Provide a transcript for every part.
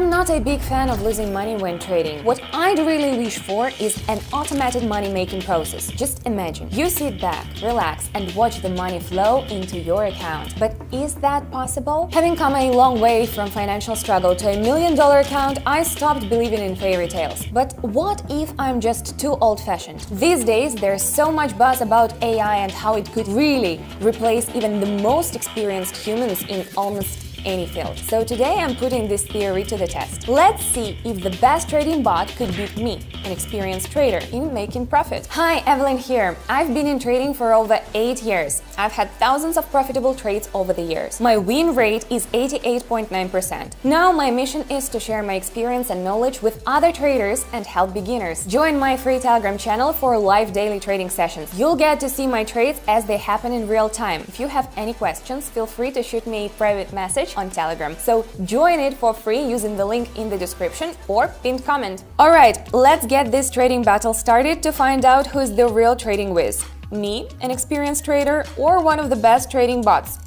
I'm not a big fan of losing money when trading. What I'd really wish for is an automated money-making process. Just imagine, you sit back, relax, and watch the money flow into your account. But is that possible? Having come a long way from financial struggle to $1 million account, I stopped believing in fairy tales. But what if I'm just too old-fashioned? These days, there's so much buzz about AI and how it could really replace even the most experienced humans in almost any field. So today I'm putting this theory to the test. Let's see if the best trading bot could beat me, an experienced trader, in making profit. Hi, Evelyn here. I've been in trading for over 8 years. I've had thousands of profitable trades over the years. My win rate is 88.9%. Now my mission is to share my experience and knowledge with other traders and help beginners. Join my free Telegram channel for live daily trading sessions. You'll get to see my trades as they happen in real time. If you have any questions, feel free to shoot me a private message on Telegram. So join it for free using the link in the description or pinned comment. Alright, let's get this trading battle started to find out who's the real trading whiz. Me, an experienced trader, or one of the best trading bots.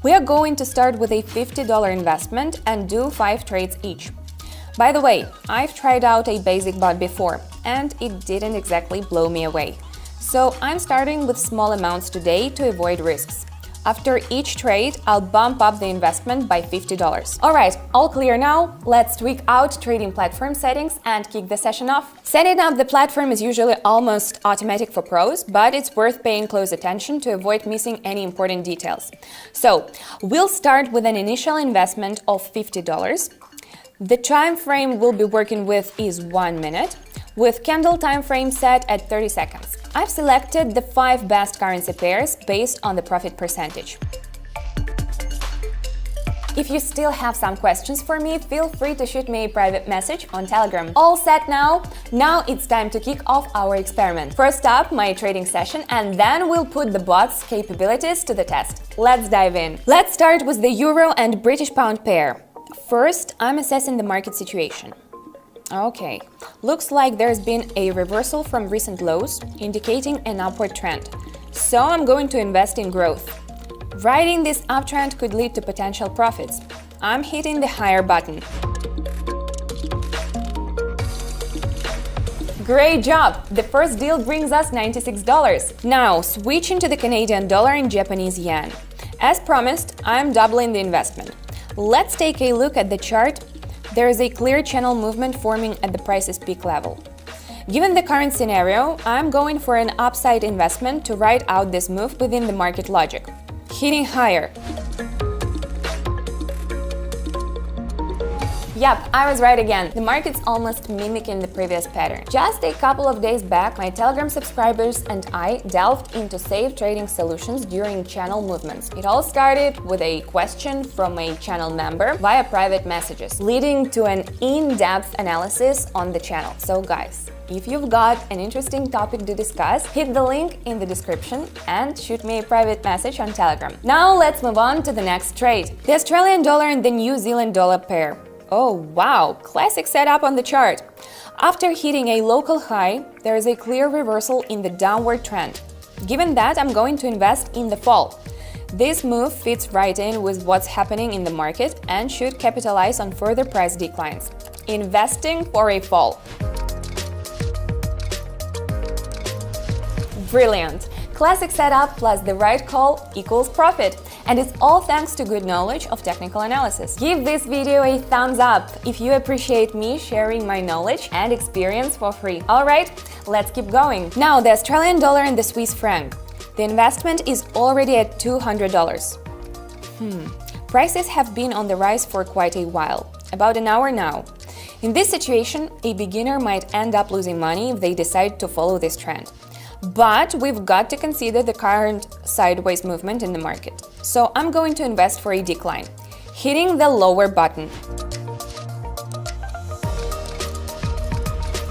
We are going to start with a $50 investment and do 5 trades each. By the way, I've tried out a basic bot before and it didn't exactly blow me away. So I'm starting with small amounts today to avoid risks. After each trade, I'll bump up the investment by $50. Alright, all clear now? Let's tweak out trading platform settings and kick the session off. Setting up the platform is usually almost automatic for pros, but it's worth paying close attention to avoid missing any important details. So, we'll start with an initial investment of $50. The time frame we'll be working with is 1 minute, with candle time frame set at 30 seconds. I've selected the 5 best currency pairs based on the profit percentage. If you still have some questions for me, feel free to shoot me a private message on Telegram. All set now? Now it's time to kick off our experiment. First up, my trading session, and then we'll put the bot's capabilities to the test. Let's dive in. Let's start with the Euro and British Pound pair. First, I'm assessing the market situation. Okay, looks like there's been a reversal from recent lows, indicating an upward trend. So I'm going to invest in growth. Riding this uptrend could lead to potential profits. I'm hitting the higher button. Great job! The first deal brings us $96. Now, switching to the Canadian dollar and Japanese yen. As promised, I'm doubling the investment. Let's take a look at the chart. There is a clear channel movement forming at the price's peak level. Given the current scenario, I'm going for an upside investment to ride out this move within the market logic. Hitting higher. Yep, I was right again. The market's almost mimicking the previous pattern. Just a couple of days back, my Telegram subscribers and I delved into safe trading solutions during channel movements. It all started with a question from a channel member via private messages, leading to an in-depth analysis on the channel. So guys, if you've got an interesting topic to discuss, hit the link in the description and shoot me a private message on Telegram. Now let's move on to the next trade. The Australian dollar and the New Zealand dollar pair. Oh wow, classic setup on the chart. After hitting a local high, there is a clear reversal in the downward trend. Given that, I'm going to invest in the fall. This move fits right in with what's happening in the market and should capitalize on further price declines. Investing for a fall. Brilliant! Classic setup plus the right call equals profit. And it's all thanks to good knowledge of technical analysis. Give this video a thumbs up if you appreciate me sharing my knowledge and experience for free. Alright, let's keep going. Now the Australian dollar and the Swiss franc. The investment is already at $200. Prices have been on the rise for quite a while, about an hour now. In this situation, a beginner might end up losing money if they decide to follow this trend. But we've got to consider the current sideways movement in the market. So I'm going to invest for a decline, hitting the lower button.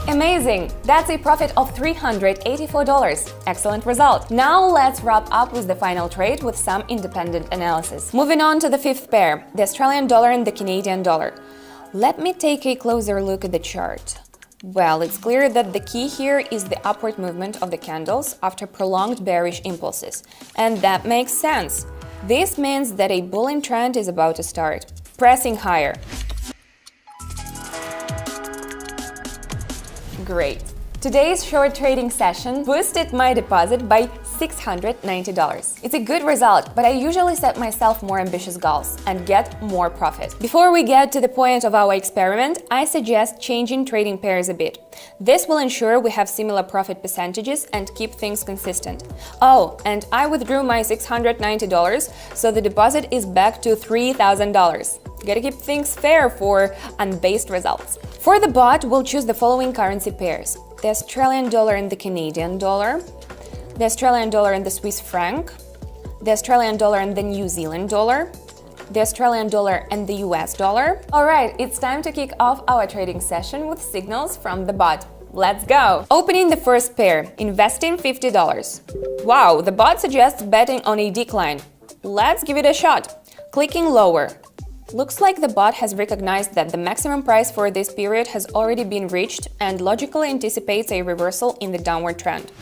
Amazing! That's a profit of $384. Excellent result. Now let's wrap up with the final trade with some independent analysis. Moving on to the fifth pair, the Australian dollar and the Canadian dollar. Let me take a closer look at the chart. Well, it's clear that the key here is the upward movement of the candles after prolonged bearish impulses. And that makes sense. This means that a bullish trend is about to start, pressing higher. Great! Today's short trading session boosted my deposit by $690. It's a good result, but I usually set myself more ambitious goals and get more profit. Before we get to the point of our experiment, I suggest changing trading pairs a bit. This will ensure we have similar profit percentages and keep things consistent. Oh, and I withdrew my $690, so the deposit is back to $3,000. Gotta keep things fair for unbased results. For the bot, we'll choose the following currency pairs: the Australian dollar and the Canadian dollar, the Australian dollar and the Swiss franc, the Australian dollar and the New Zealand dollar, the Australian dollar and the US dollar. Alright, it's time to kick off our trading session with signals from the bot. Let's go! Opening the first pair, investing $50. Wow, the bot suggests betting on a decline. Let's give it a shot. Clicking lower. Looks like the bot has recognized that the maximum price for this period has already been reached and logically anticipates a reversal in the downward trend.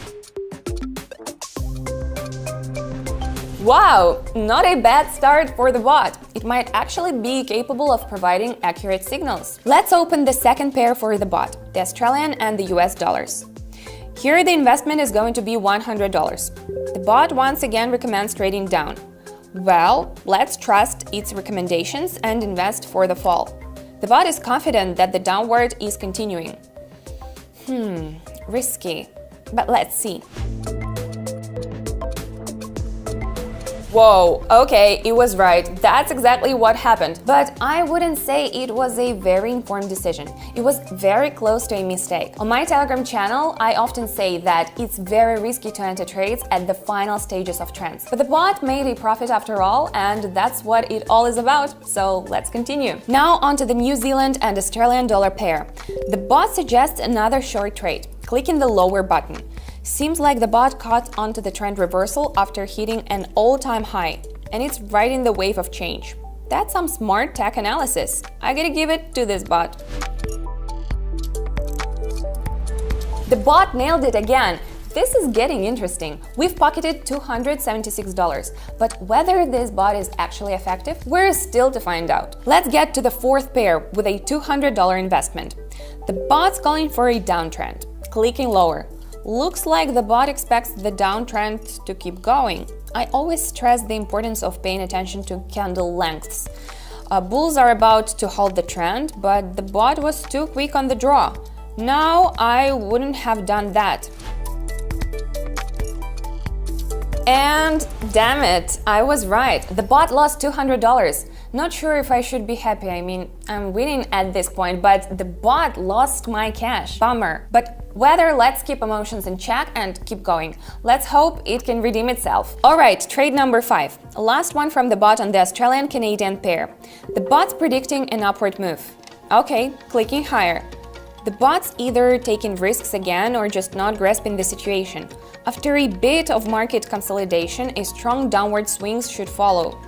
Wow! Not a bad start for the bot. It might actually be capable of providing accurate signals. Let's open the second pair for the bot, the Australian and the US dollars. Here the investment is going to be $100. The bot once again recommends trading down. Well, let's trust its recommendations and invest for the fall. The bot is confident that the downward is continuing. Risky, but let's see. Whoa, okay, it was right. That's exactly what happened. But I wouldn't say it was a very informed decision. It was very close to a mistake. On my Telegram channel, I often say that it's very risky to enter trades at the final stages of trends. But the bot made a profit after all, and that's what it all is about. So let's continue. Now onto the New Zealand and Australian dollar pair. The bot suggests another short trade. Clicking the lower button. Seems like the bot caught onto the trend reversal after hitting an all-time high, and it's riding the wave of change. That's some smart tech analysis. I gotta give it to this bot. The bot nailed it again. This is getting interesting. We've pocketed $276, but whether this bot is actually effective, we're still to find out. Let's get to the fourth pair with a $200 investment. The bot's calling for a downtrend. Clicking lower. Looks like the bot expects the downtrend to keep going. I always stress the importance of paying attention to candle lengths. Bulls are about to halt the trend, but the bot was too quick on the draw. Now I wouldn't have done that. And damn it, I was right. The bot lost $200. Not sure if I should be happy. I mean, I'm winning at this point, but the bot lost my cash. Bummer. But let's keep emotions in check and keep going. Let's hope it can redeem itself. Alright, trade number 5. Last one from the bot on the Australian-Canadian pair. The bot's predicting an upward move. Okay, clicking higher. The bot's either taking risks again or just not grasping the situation. After a bit of market consolidation, a strong downward swings should follow.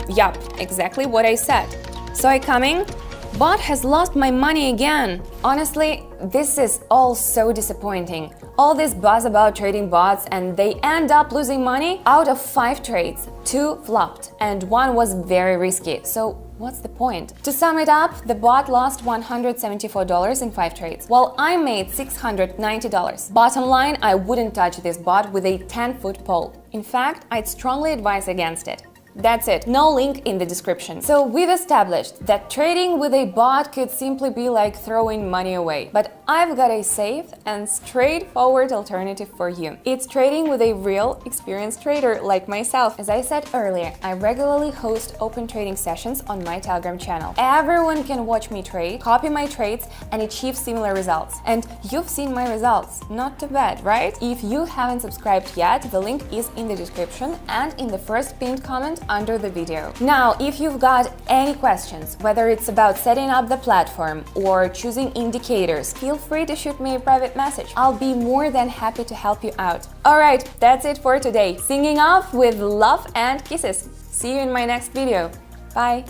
Yup, exactly what I said. Saw it coming? Bot has lost my money again. Honestly, this is all so disappointing. All this buzz about trading bots and they end up losing money? Out of 5 trades, 2 flopped and 1 was very risky. So what's the point? To sum it up, the bot lost $174 in 5 trades, while I made $690. Bottom line, I wouldn't touch this bot with a 10-foot pole. In fact, I'd strongly advise against it. That's it, no link in the description. So we've established that trading with a bot could simply be like throwing money away. But I've got a safe and straightforward alternative for you. It's trading with a real, experienced trader like myself. As I said earlier, I regularly host open trading sessions on my Telegram channel. Everyone can watch me trade, copy my trades, and achieve similar results. And you've seen my results. Not too bad, right? If you haven't subscribed yet, the link is in the description and in the first pinned comment under the video. Now, if you've got any questions, whether it's about setting up the platform or choosing indicators, feel free to shoot me a private message. I'll be more than happy to help you out. Alright, that's it for today. Singing off with love and kisses. See you in my next video. Bye!